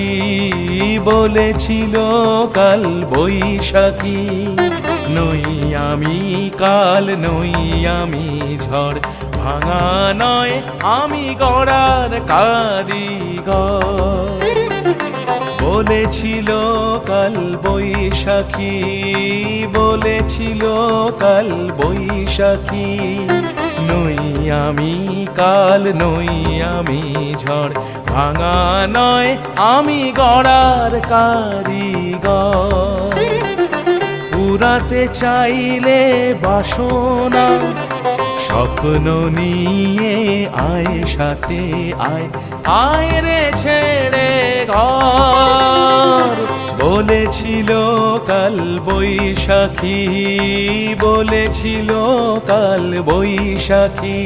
বৈশাখী বলেছিল কাল বৈশাখী, নই আমি কাল নই আমি ঝড়, ভাঙা নয় আমি গড়ার কারিগর। বলেছিল কাল বৈশাখী, বলেছিল কাল বৈশাখী, নই আমি কাল নই আমি ঝড়, ভাঙা নয় আমি গড়ার কারিগর। পুরাতে চাইলে বাসনা স্বপ্ন নিয়ে আয় সাথে আয়, আয় রে ছেড়ে ঘর। বলেছিল কাল বৈশাখী, বলেছিল কাল বৈশাখী।